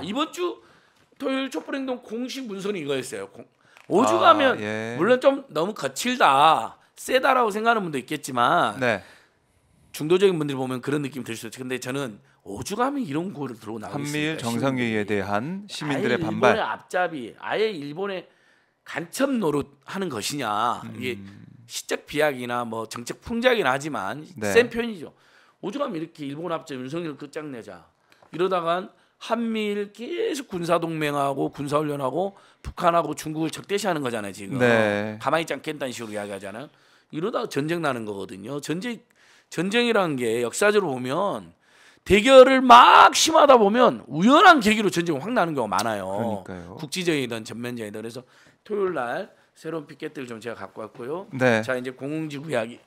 이번 주 토요일 촛불행동 공식 문서는 이거였어요. 오죽하면 예. 물론 좀 너무 거칠다, 세다라고 생각하는 분도 있겠지만 네. 중도적인 분들이 보면 그런 느낌이 들 수 있죠. 근데 저는 오죽하면 이런 거를 들고 나오고 있습니다. 한미일 정상회의에 대한 시민들의 아예 반발. 일본의 앞잡이, 아예 일본의 간첩 노릇하는 것이냐. 이게 시적 비약이나 뭐 정책 풍작이나 하지만 네. 센 표현이죠. 오죽하면 이렇게 일본 앞잡이 윤석열 끝장내자. 이러다간 한미일 계속 군사동맹하고 군사훈련하고 북한하고 중국을 적대시하는 거잖아요. 지금 네. 가만히 있지 않겠다는 식으로 이야기하잖아요. 이러다가 전쟁 나는 거거든요. 전쟁이라는 게 역사적으로 보면 대결을 막 심하다 보면 우연한 계기로 전쟁이 확 나는 경우가 많아요. 그러니까요. 국지전이든 전면전이든. 그래서 토요일 날 새로운 피켓들을 좀 제가 갖고 왔고요. 네. 자, 이제 공공지구 이야기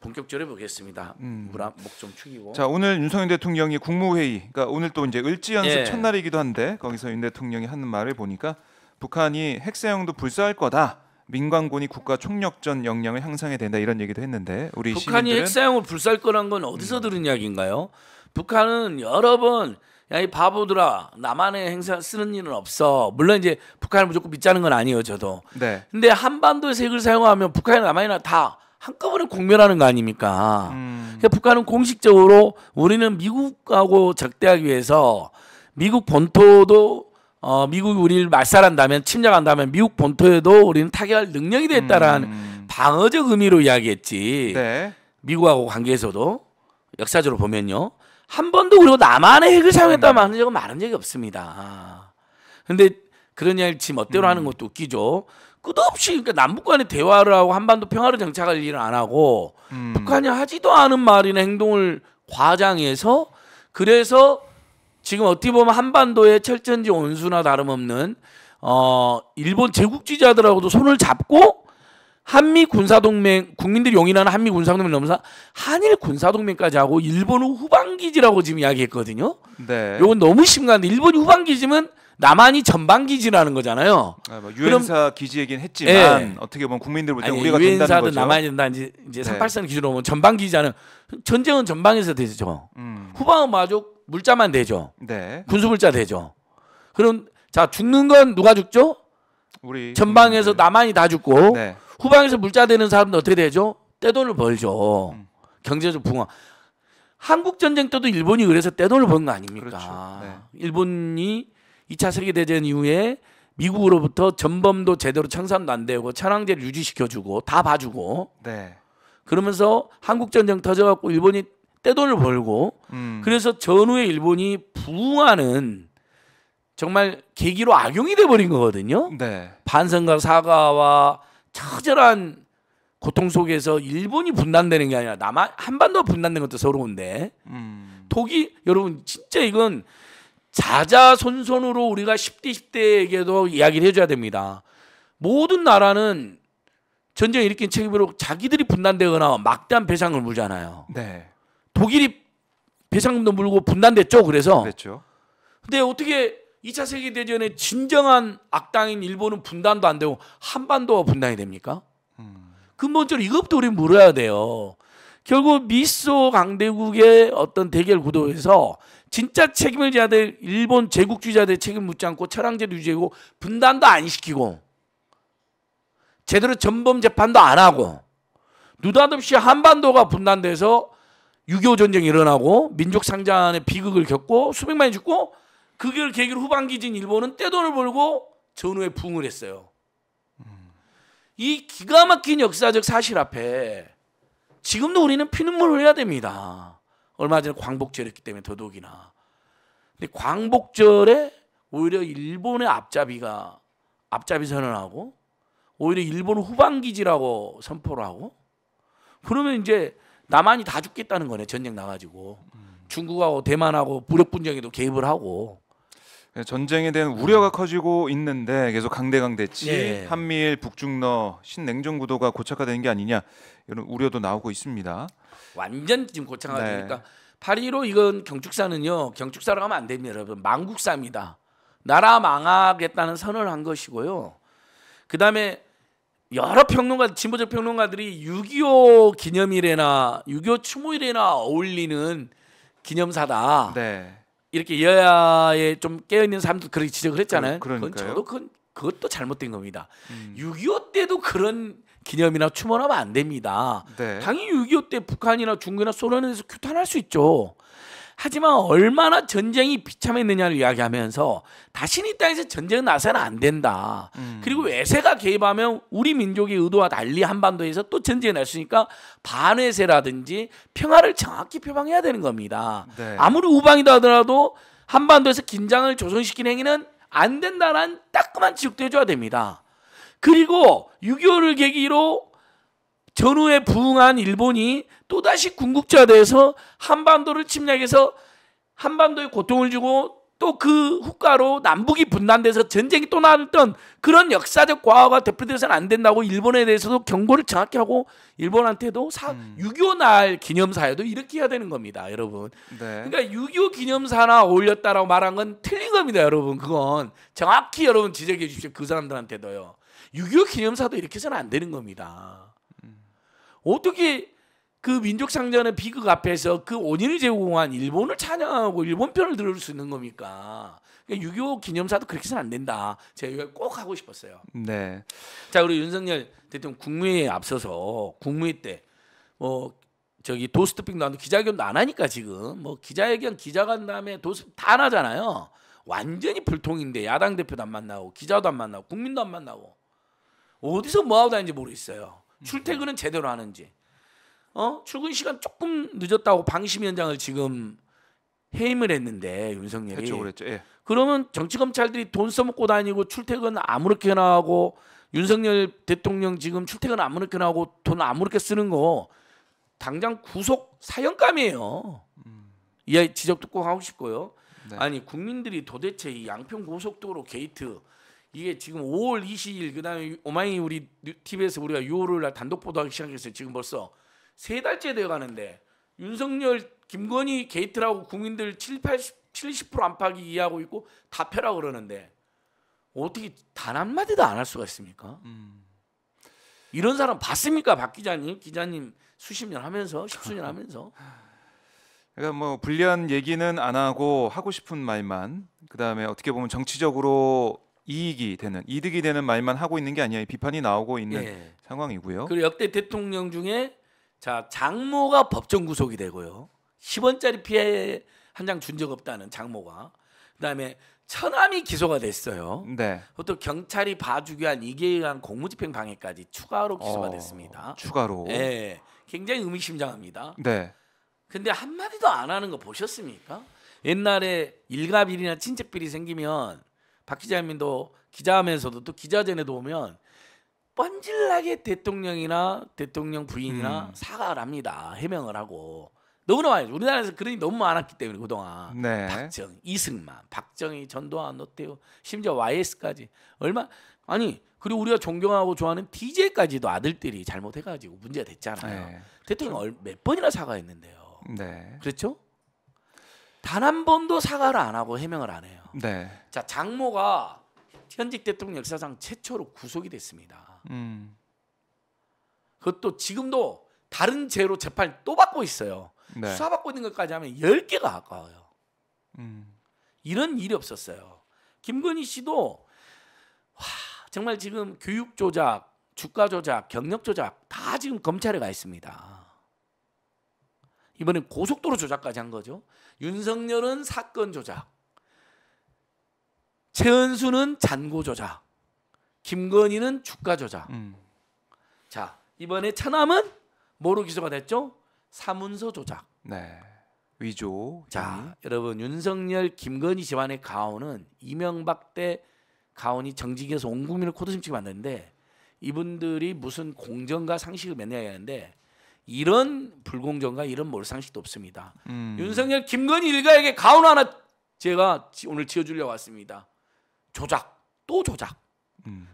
본격적으로 해보겠습니다. 목 좀 축이고. 자, 오늘 윤석열 대통령이 국무회의, 그러니까 오늘 또 이제 을지 연습 예. 첫날이기도 한데 거기서 윤 대통령이 하는 말을 보니까 북한이 핵사용도 불사할 거다. 민관군이 국가 총력전 역량을 향상해야 된다 이런 얘기도 했는데 우리 북한이 시민들은 핵사용을 불사할 거란 건 어디서 들은 이야기인가요? 북한은 여러 번 야 이 바보들아 남한에 행사 쓰는 일은 없어. 물론 이제 북한을 무조건 믿자는 건 아니에요, 저도. 네. 근데 한반도에서 핵을 사용하면 북한이나 남한이나 다 한꺼번에 공멸하는 거 아닙니까? 그러니까 북한은 공식적으로 우리는 미국하고 적대하기 위해서 미국 본토도 미국이 우리를 말살한다면 침략한다면 미국 본토에도 우리는 타격할 능력이 됐다라는 방어적 의미로 이야기했지. 네. 미국하고 관계에서도 역사적으로 보면요. 한 번도 우리가 남한의 핵을 사용했다면 하는 적은 많은 적이 없습니다. 그런데 그런 이야기를 지 멋대로 하는 것도 웃기죠. 끝없이 그러니까 남북 간의 대화를 하고 한반도 평화를 정착할 일을 안 하고 북한이 하지도 않은 말이나 행동을 과장해서 그래서 지금 어떻게 보면 한반도의 철전지 온수나 다름없는 일본 제국주의자들하고도 손을 잡고 한미 군사동맹 국민들이 용인하는 한미 군사동맹 넘어서 한일 군사동맹까지 하고 일본은 후방기지라고 지금 이야기했거든요. 네. 이건 너무 심각한데 일본이 후방기지면 남한이 전방기지라는 거잖아요. 뭐 유엔사 기지이긴 했지만 예. 어떻게 보면 국민들 볼 때 아니, 우리가 된다는 유엔사든 거죠. 남한이 된다 이제 38선 기준으로 보면 전방기지자는 전쟁은 전방에서 되죠. 후방은 마저 물자만 되죠. 네. 군수물자 되죠. 그럼 자 죽는 건 누가 죽죠? 우리 전방에서 남한이 다 죽고 네. 후방에서 물자 되는 사람도 어떻게 되죠? 떼돈을 벌죠. 경제적 붕괴. 한국 전쟁 때도 일본이 그래서 떼돈을 번 거 아닙니까? 그렇죠. 네. 일본이 2차 세계대전 이후에 미국으로부터 전범도 제대로 청산도 안 되고 천황제를 유지시켜주고 다 봐주고 네. 그러면서 한국 전쟁 터져갖고 일본이 떼돈을 벌고 그래서 전후에 일본이 부흥하는 정말 계기로 악용이 돼버린 거거든요. 네. 반성과 사과와 처절한 고통 속에서 일본이 분단되는 게 아니라 남한 한반도가 분단된 것도 서러운데 독이 여러분 진짜 이건 자자손손으로 우리가 10대 10대에게도 이야기를 해줘야 됩니다. 모든 나라는 전쟁을 일으킨 책임으로 자기들이 분단되거나 막대한 배상을 물잖아요. 네. 독일이 배상금도 물고 분단됐죠. 그래서 그렇죠. 근데 어떻게 2차 세계대전의 진정한 악당인 일본은 분단도 안 되고 한반도가 분단이 됩니까? 근본적으로 이것부터 우리 물어야 돼요. 결국 미소 강대국의 어떤 대결 구도에서 진짜 책임을 져야 될 일본 제국주의자들의 책임 묻지 않고 천황제를 유지하고 분단도 안 시키고 제대로 전범 재판도 안 하고 느닷없이 한반도가 분단돼서 6.25 전쟁이 일어나고 민족 상잔의 비극을 겪고 수백만이 죽고 그걸 계기로 후방기진 일본은 떼돈을 벌고 전후에 부흥을 했어요. 이 기가 막힌 역사적 사실 앞에 지금도 우리는 피눈물을 흘려야 됩니다. 얼마 전에 광복절이었기 때문에 더더욱이나. 근데 광복절에 오히려 일본의 앞잡이 선언하고 오히려 일본은 후방기지라고 선포를 하고 그러면 이제 남한이 다 죽겠다는 거네. 전쟁 나가지고 중국하고 대만하고 무력 분쟁에도 개입을 하고 전쟁에 대한 우려가 커지고 있는데 계속 강대강대치 네. 한미일 북중러 신냉전 구도가 고착화되는 게 아니냐 이런 우려도 나오고 있습니다. 완전 지금 고창화되니까 네. 8.15 이건 경축사는요. 경축사로 하면 안 됩니다. 여러분. 망국사입니다. 나라 망하겠다는 선언을 한 것이고요. 그다음에 여러 평론가, 진보적 평론가들이 6.25 기념일에나 6.25 추모일에나 어울리는 기념사다. 네. 이렇게 여야에 좀 깨어 있는 사람들 그렇게 지적을 했잖아요. 그러니까요. 저도 그것도 잘못된 겁니다. 6.25 때도 그런 기념이나 추모하면 안 됩니다. 네. 당연히 6.25 때 북한이나 중국이나 소련에서 규탄할 수 있죠. 하지만 얼마나 전쟁이 비참했느냐를 이야기하면서 다시는 이 땅에서 전쟁은 나서는 안 된다. 그리고 외세가 개입하면 우리 민족의 의도와 달리 한반도에서 또 전쟁이 날 수 있으니까 반외세라든지 평화를 정확히 표방해야 되는 겁니다. 네. 아무리 우방이다 하더라도 한반도에서 긴장을 조성시키는 행위는 안 된다는 따끔한 지적도 해줘야 됩니다. 그리고 6.25를 계기로 전후에 부응한 일본이 또다시 군국자돼서 한반도를 침략해서 한반도에 고통을 주고 또 그 후과로 남북이 분단돼서 전쟁이 또 났던 그런 역사적 과거가 대표돼서는 안 된다고 일본에 대해서도 경고를 정확히 하고 일본한테도 6.25 날 기념사에도 이렇게 해야 되는 겁니다, 여러분. 네. 그러니까 6.25 기념사나 어울렸다라고 말한 건 틀린 겁니다, 여러분. 그건 정확히 여러분 지적해 주십시오. 그 사람들한테도요. 6.25 기념사도 이렇게 해서는 안 되는 겁니다. 어떻게 그 민족상전의 비극 앞에서 그 원인을 제공한 일본을 찬양하고 일본 편을 들을 수 있는 겁니까? 그러니까 6.25 기념사도 그렇게 해서는 안 된다. 제가 이걸 꼭 하고 싶었어요. 네. 자, 우리 윤석열 대통령 국무회의에 앞서서 국무회의 때 저기 도스토핑도 안 하고 기자회견도 안 하니까 지금 기자회견 기자간 다음에 도스토핑 다 안 하잖아요. 완전히 불통인데 야당 대표도 안 만나고 기자도 안 만나고 국민도 안 만나고 어디서 뭐 하고 다니는지 모르겠어요. 출퇴근은 제대로 하는지. 출근 시간 조금 늦었다고 방심위원장을 지금 해임을 했는데 윤석열이. 그랬죠. 예. 그러면 정치 검찰들이 돈 써먹고 다니고 출퇴근 아무렇게나 하고 윤석열 대통령 지금 출퇴근 아무렇게나 하고 돈 아무렇게 쓰는 거 당장 구속 사형감이에요. 이 지적도 꼭 하고 싶고요. 네. 아니 국민들이 도대체 이 양평 고속도로 게이트 이게 지금 5월 20일 그다음에 오마이 우리 TV에서 우리가 6월을 날 단독 보도하기 시작했어요. 지금 벌써 3달째 되어 가는데 윤석열 김건희 게이트라고 국민들 70% 안팎이 이해하고 있고 다 펴라고 그러는데 어떻게 단 한마디도 안 할 수가 있습니까? 이런 사람 봤습니까? 박 기자님 수십 년 하면서 십수년 하면서 그러니까 뭐 불리한 얘기는 안 하고 싶은 말만 그다음에 어떻게 보면 정치적으로 이득이 되는 말만 하고 있는 게 아니에요. 비판이 나오고 있는 상황이고요. 그리고 역대 대통령 중에 자 장모가 법정 구속이 되고요. 10원짜리 피해 한 장 준 적 없다는 장모가. 그다음에 처남이 기소가 됐어요. 네. 또 경찰이 봐주기 위한 2개월 공무집행 방해까지 추가로 기소가 됐습니다. 추가로. 네, 굉장히 의미심장합니다. 네. 근데 한마디도 안 하는 거 보셨습니까? 옛날에 일가비리나 친척비리 생기면 박 기자님도 기자하면서도 또 기자전에도 오면 뻔질나게 대통령이나 대통령 부인이나 사과를 합니다. 해명을 하고. 너무나 많이 우리나라에서 그런 일이 너무 많았기 때문에 그동안 네. 박정, 이승만, 박정희, 전두환, 노태우 심지어 YS까지 그리고 우리가 존경하고 좋아하는 DJ까지도 아들들이 잘못해가지고 문제가 됐잖아요. 네. 대통령 몇 번이나 사과했는데요. 네. 그렇죠? 단 한 번도 사과를 안 하고 해명을 안 해요. 네. 자, 장모가 현직 대통령 역사상 최초로 구속이 됐습니다. 그것도 지금도 다른 죄로 재판을 또 받고 있어요. 네. 수사받고 있는 것까지 하면 10개가 가까워요. 이런 일이 없었어요. 김건희 씨도 정말 지금 교육 조작, 주가 조작, 경력 조작 다 지금 검찰에 가 있습니다. 이번엔 고속도로 조작까지 한 거죠. 윤석열은 사건 조작, 최은수는 잔고 조작, 김건희는 주가 조작. 자, 이번에 처남은 뭐로 기소가 됐죠? 사문서 조작. 네. 위조. 자, 여러분 윤석열 김건희 집안의 가오는 이명박 때 가온이 정직에서 온 국민을 코드심치게 만드는데 이분들이 무슨 공정과 상식을 맨날 얘기하는데 이런 불공정과 이런 몰상식도 없습니다. 윤석열 김건희 일가에게 가온 하나 제가 오늘 지어주려고 왔습니다. 조작 또 조작,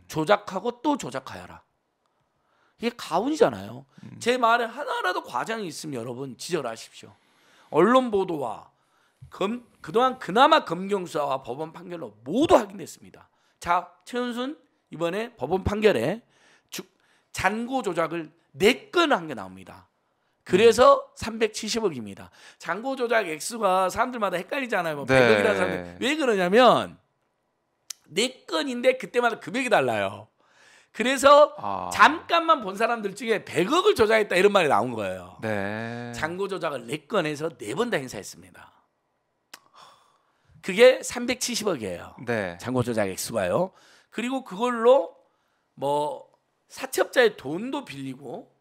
조작하고 또 조작하여라. 이게 가온이잖아요. 제 말에 하나라도 과장이 있으면 여러분 지적하십시오. 언론 보도와 그동안 그나마 검경 수사와 법원 판결로 모두 확인됐습니다. 자, 최은순 이번에 법원 판결에 잔고 조작을 4건 한 게 나옵니다. 그래서 370억입니다. 잔고 조작 액수가 사람들마다 헷갈리잖아요. 뭐 100억이라는 사람들. 왜 그러냐면 4건인데 그때마다 금액이 달라요. 그래서 잠깐만 본 사람들 중에 100억을 조작했다 이런 말이 나온 거예요. 네. 잔고 조작을 4건에서 4번 다 행사했습니다. 그게 370억이에요. 네. 잔고 조작 액수가요. 그리고 그걸로 뭐 사채업자의 돈도 빌리고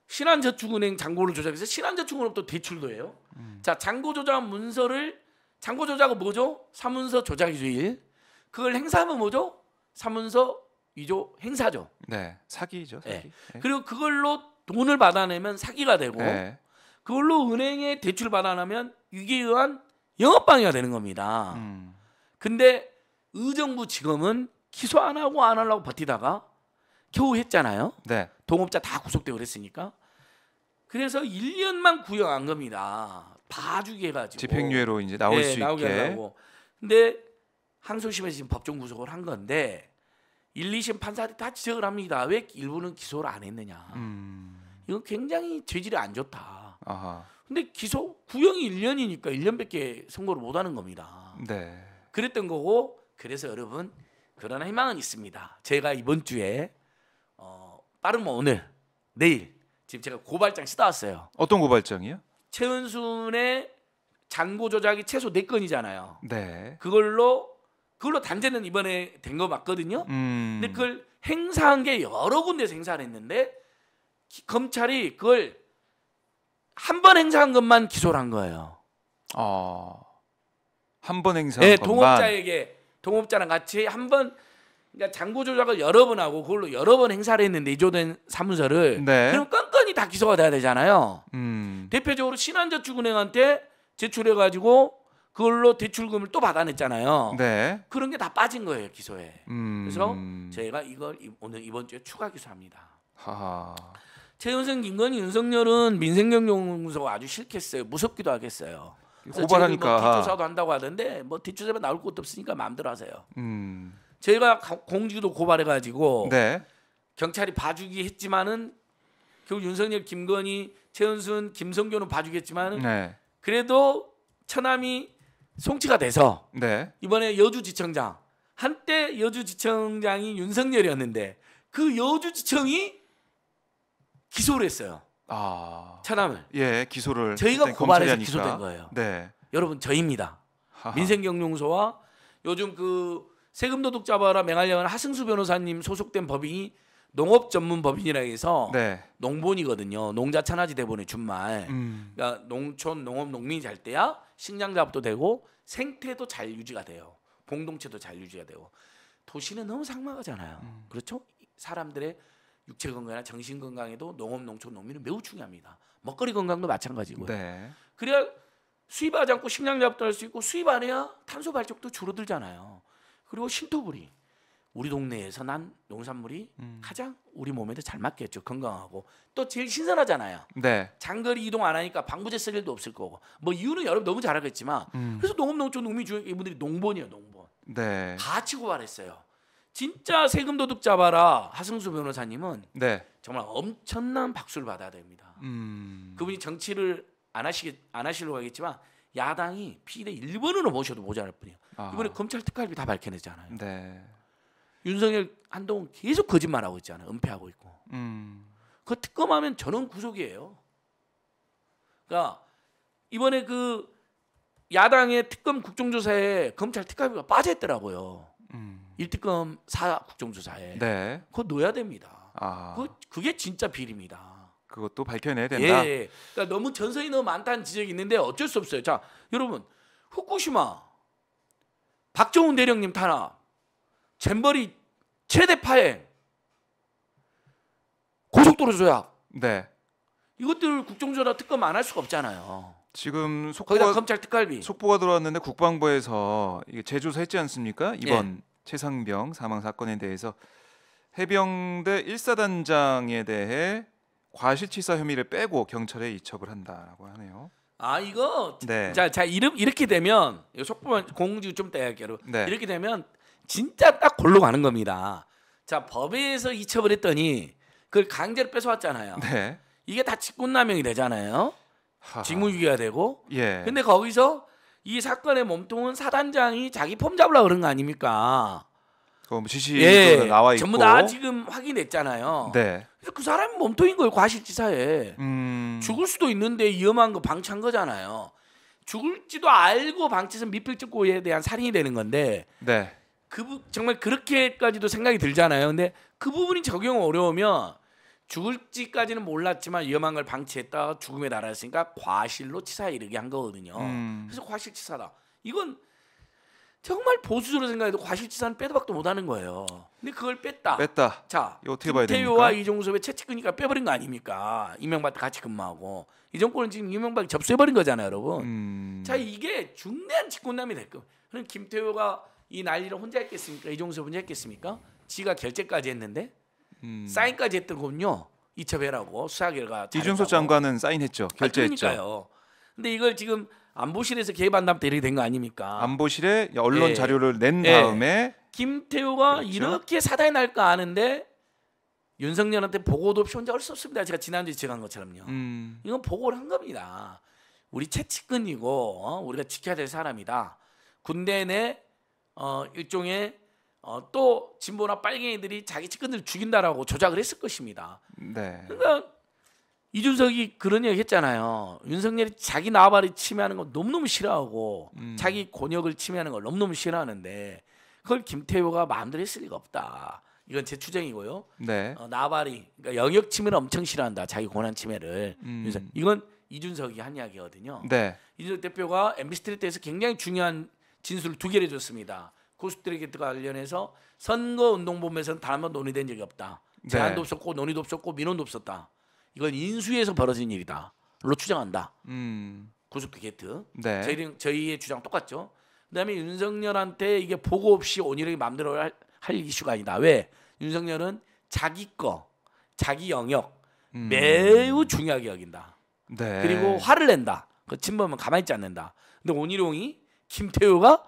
신한저축은행 잔고를 조작해서 신한저축은행도 대출도 해요. 자, 잔고 조작 문서를 잔고 조작은 뭐죠? 사문서 조작이죠. 1. 그걸 행사하면 뭐죠? 사문서 위조 행사죠. 네. 사기죠. 사기. 네. 네. 그리고 그걸로 돈을 받아내면 사기가 되고 네. 그걸로 은행에 대출 받아내면 위기에 의한 영업방해가 되는 겁니다. 근데 의정부 지검은 기소 안 하고 안 하려고 버티다가 겨우 했잖아요. 네. 동업자 다 구속되고 그랬으니까. 그래서 1년만 구형한 겁니다. 봐주게 해가지고. 집행유예로 이제 나올 수 나오게 있게. 하려고. 근데 항소심에서 지금 법정 구속을 한 건데 1, 2심 판사들이 다 지적을 합니다. 왜 일부는 기소를 안 했느냐. 이건 굉장히 죄질이 안 좋다. 아하. 근데 기소 구형이 1년이니까 1년밖에 선고를 못 하는 겁니다. 네. 그랬던 거고 그래서 여러분 그러나 희망은 있습니다. 제가 이번 주에 빠르면 오늘 내일 지금 제가 고발장 쓰다왔어요. 어떤 고발장이요? 최은순의 잔고 조작이 최소 4건이잖아요. 네. 그걸로 단죄는 이번에 된 거 맞거든요. 근데 그걸 행사한 게 여러 군데서 행사를 했는데 검찰이 그걸 한 번 행사한 것만 기소를 한 거예요. 한 번 행사한 네, 것만. 동업자랑 같이 한 번 그러니까 잔고 조작을 여러 번 하고 그걸로 여러 번 행사를 했는데 위조된 사문서를 네. 그럼 건건이 다 기소가 돼야 되잖아요. 대표적으로 신한저축은행한테 제출해가지고 그걸로 대출금을 또 받아냈잖아요. 네. 그런 게 다 빠진 거예요 기소에. 그래서 저희가 이걸 오늘 이번 주에 추가 기소합니다. 하하. 최은순, 김건희, 윤석열은 민생경영용서가 아주 싫겠어요. 무섭기도 하겠어요. 고발하니까 뭐 뒷조사도 한다고 하던데 뭐 뒷조사만 나올 것도 없으니까 마음대로 하세요. 저희가 공직도 고발해가지고 네. 경찰이 봐주기 했지만은 결국 윤석열, 김건희, 최은순, 김성교는 봐주겠지만은 네. 그래도 처남이 송치가 돼서 네. 이번에 여주지청장 한때 여주지청장이 윤석열이었는데 그 여주지청이 기소를 했어요. 처남을. 예, 기소를. 저희가 고발해서 기소된 거예요. 네. 여러분 저희입니다. 하하. 민생경영소와 요즘 그 세금도둑 잡아라 맹하려는 하승수 변호사님 소속된 법인이 농업전문법인이라 해서 네. 농본이거든요. 농자천하지 대본의 준말. 그러니까 농촌 농업 농민이 잘 돼야 식량 작업도 되고 생태도 잘 유지가 돼요. 공동체도 잘 유지가 되고. 도시는 너무 삭막하잖아요. 그렇죠? 사람들의 육체 건강이나 정신 건강에도 농업 농촌 농민은 매우 중요합니다. 먹거리 건강도 마찬가지고요. 네. 그래야 수입하지 않고 식량 작업도 할 수 있고 수입 안 해야 탄소 발적도 줄어들잖아요. 그리고 신토부리. 우리 동네에서 난 농산물이 가장 우리 몸에도 잘 맞겠죠. 건강하고 또 제일 신선하잖아요. 네. 장거리 이동 안 하니까 방부제 쓸 일도 없을 거고. 뭐 이유는 여러분 너무 잘 알겠지만 그래서 농업 농촌 농민 중에 이분들이 농본이에요. 농본. 네. 같이 고발했어요. 진짜 세금 도둑 잡아라 하승수 변호사님은 네. 정말 엄청난 박수를 받아야 됩니다. 그분이 정치를 안 하시려고 하겠지만 야당이 비례 1번으로 모셔도 모자랄 뿐이에요. 이번에 검찰 특활비 다 밝혀냈잖아요. 네. 윤석열 한동훈 계속 거짓말하고 있잖아요. 은폐하고 있고. 그 특검하면 전원 구속이에요. 그러니까 이번에 그 야당의 특검 국정조사에 검찰 특활비가 빠져있더라고요. 1특검 4 국정조사에. 네. 그거 넣어야 됩니다. 아. 그게 진짜 비리입니다. 그것도 밝혀내야 된다. 예. 그러니까 너무 전선이 너무 많다는 지적이 있는데 어쩔 수 없어요. 자, 여러분 후쿠시마 박정훈 대령님 탄압, 잼버리 최대 파행, 고속도로 조약. 네. 이것들 국정조사 특검 안 할 수가 없잖아요. 지금 거기다 검찰 특활비. 속보가 들어왔는데 국방부에서 이게 재조사했지 않습니까? 이번 최상병 사망 사건에 대해서 해병대 1사단장에 대해 과실치사 혐의를 빼고 경찰에 이첩을 한다라고 하네요. 아 이거 네. 자 이렇게 되면 속보만 공지 좀 떼야게로. 네. 이렇게 되면 진짜 딱 골로 가는 겁니다. 자 법에서 이첩을 했더니 그걸 강제로 뺏어왔잖아요. 네. 이게 다 직권남용이 되잖아요. 하하. 직무유기가 되고. 예. 근데 거기서 이 사건의 몸통은 사단장이 자기 폼 잡으려고 그런 거 아닙니까? 뭐 지시도 나와 있고 전부 다 지금 확인됐잖아요. 네. 그래서 그 사람이 몸통인 거예요. 과실치사에. 죽을 수도 있는데 위험한 거 방치한 거잖아요. 죽을지도 알고 방치해서 미필적고에 대한 살인이 되는 건데 네. 정말 그렇게까지도 생각이 들잖아요. 근데 그 부분이 적용 어려우면 죽을지까지는 몰랐지만 위험한 걸 방치했다가 죽음에 달했으니까 과실로 치사에 이르게 한 거거든요. 그래서 과실치사다. 이건 정말 보수적으로 생각해도 과실치사는 빼도 박도 못하는 거예요. 근데 그걸 뺐다. 자, 이거 어떻게 봐야 됩니까? 김태효와 이종섭의 채찍근이니까 빼버린 거 아닙니까? 이명박 같이 근무하고 이 정권은 지금 이명박이 접수해버린 거잖아요, 여러분. 자, 이게 중대한 직권남이 됐고, 그럼 김태효가 이 난리를 혼자 했겠습니까? 이종섭 혼자 했겠습니까? 지가 결재까지 했는데 사인까지 했던 거군요. 이첩해라고 수사 결과. 이준석 장관은 사인했죠. 결재했죠. 그러니까요. 근데 이걸 지금 안보실에서 개입한다면 이렇게 된 거 아닙니까? 안보실에 언론 예. 자료를 낸 다음에 김태효가 그렇죠. 이렇게 사단이 날까 아는데 윤석열한테 보고도 없이 혼자 할 수 없습니다. 제가 지난주에 지적한 것처럼요. 이건 보고를 한 겁니다. 우리 채찍근이고 우리가 지켜야 될 사람이다. 군대 내 일종의 또 진보나 빨갱이들이 자기 측근들을 죽인다라고 조작을 했을 것입니다. 네. 그러니까 이준석이 그런 얘기 했잖아요. 윤석열이 자기 나발이 침해하는 거 너무너무 싫어하고 자기 권역을 침해하는 걸 너무너무 싫어하는데 그걸 김태효가 마음대로 했을 리가 없다. 이건 제 추정이고요. 네. 나발이 그러니까 영역 침해를 엄청 싫어한다. 자기 권한 침해를. 이건 이준석이 한 이야기거든요. 네. 이준석 대표가 MB 스트리트에서 굉장히 중요한 진술을 두 개를 줬습니다. 고스트레게트 관련해서 선거운동본부에서는 단 한 번 논의된 적이 없다. 제안도 없었고 논의도 없었고 민원도 없었다. 이건 인수위에서 벌어진 일이다로 추정한다. 고속도게이트. 네. 저희의 주장 똑같죠. 그다음에 윤석열한테 이게 보고 없이 온유하게 마음대로 할 이슈가 아니다. 왜? 윤석열은 자기 거, 자기 영역 매우 중요하게 여긴다. 네. 그리고 화를 낸다. 그 침범은 가만히 있지 않는다. 근데 온희룡이 김태효가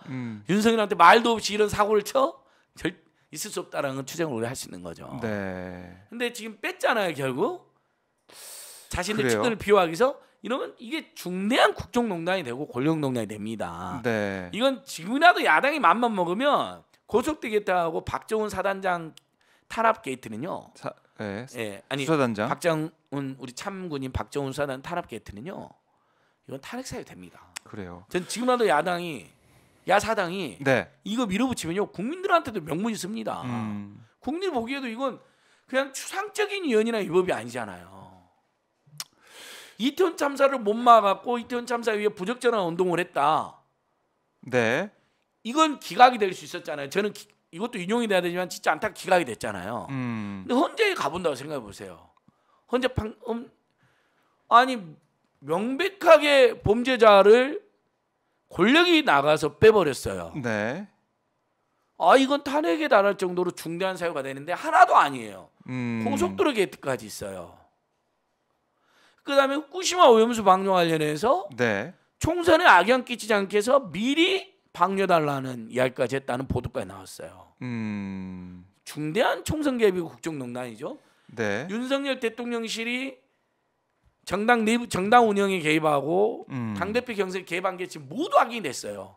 윤석열한테 말도 없이 이런 사고를 쳐 있을 수 없다라는 건 추정을 우리가 할 수 있는 거죠. 네. 근데 지금 뺐잖아요, 결국. 자신의 그래요? 측근을 비호하기 위해서 이러면 이게 중대한 국정농단이 되고 권력농단이 됩니다. 네. 이건 지금이라도 야당이 맘만 먹으면 고속도게이트하고 박정훈 사단장 탄압 게이트는요. 수사단장. 박정훈 우리 참군인 박정훈 사단 탄압 게이트는요. 이건 탄핵 사유 됩니다. 그래요. 전 지금이라도 야사당이 네. 이거 밀어붙이면요 국민들한테도 명분이 씁니다. 국민이 보기에도 이건 그냥 추상적인 위헌이나 위법이 아니잖아요. 이태원 참사를 못 막았고 이태원 참사 위에 부적절한 운동을 했다. 네. 이건 기각이 될 수 있었잖아요. 저는 이것도 인용이 돼야 되지만 진짜 안타깝게 기각이 됐잖아요. 근데 헌재에 가본다고 생각해 보세요. 헌재 아니 명백하게 범죄자를 권력이 나가서 빼버렸어요. 네. 이건 탄핵에 달할 정도로 중대한 사유가 되는데 하나도 아니에요. 고속도로 게이트까지 있어요. 그다음에 후쿠시마 오염수 방류 관련해서 네. 총선에 악영 끼치지 않게 해서 미리 방류달라는 이야기까지 했다는 보도까지 나왔어요. 중대한 총선 개입이고 국정농단이죠. 네. 윤석열 대통령실이 정당 내부 정당 운영에 개입하고 당대표 경선에 개입한 게 지금 모두 확인이 됐어요.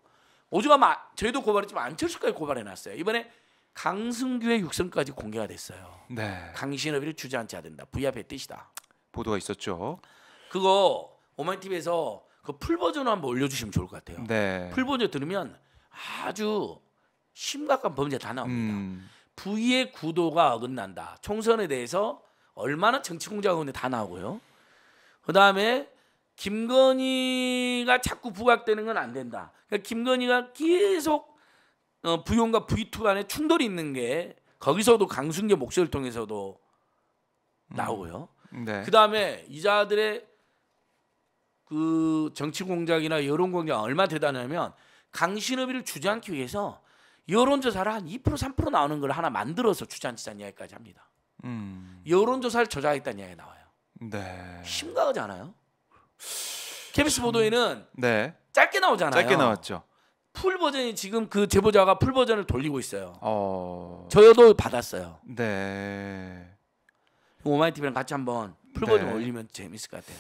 오죽하면 저희도 고발했지만 안철수까지 고발해놨어요. 이번에 강승규의 육성까지 공개가 됐어요. 네. 강신업을 주저앉혀야 된다. V앱의 뜻이다. 보도가 있었죠. 그거 오마이TV에서 그 풀 버전으로 한번 올려주시면 좋을 것 같아요. 네. 풀 버전 들으면 아주 심각한 범죄 다 나옵니다. V의 구도가 어긋난다. 총선에 대해서 얼마나 정치 공작하는데 다 나오고요. 그 다음에 김건희가 자꾸 부각되는 건 안 된다. 그러니까 김건희가 계속 V1과 V2 간에 충돌이 있는 게 거기서도 강순계 목소리를 통해서도 나오고요. 네. 그 다음에 이자들의 그 정치 공작이나 여론 공작 얼마 대단하냐면 강신업이를 주저앉기 위해서 여론조사를 한 2% 3% 나오는 걸 하나 만들어서 주저앉히자는 이야기까지 합니다. 여론조사를 조작했다는 이야기가 나와요. 네. 심각하지 않아요? KBS 보도에는 네. 짧게 나오잖아요. 짧게 나왔죠. 풀 버전이 지금 그 제보자가 풀 버전을 돌리고 있어요. 저도 받았어요. 네. 오마이TV랑 같이 한번 풀버전 네. 올리면 재밌을 것 같아요.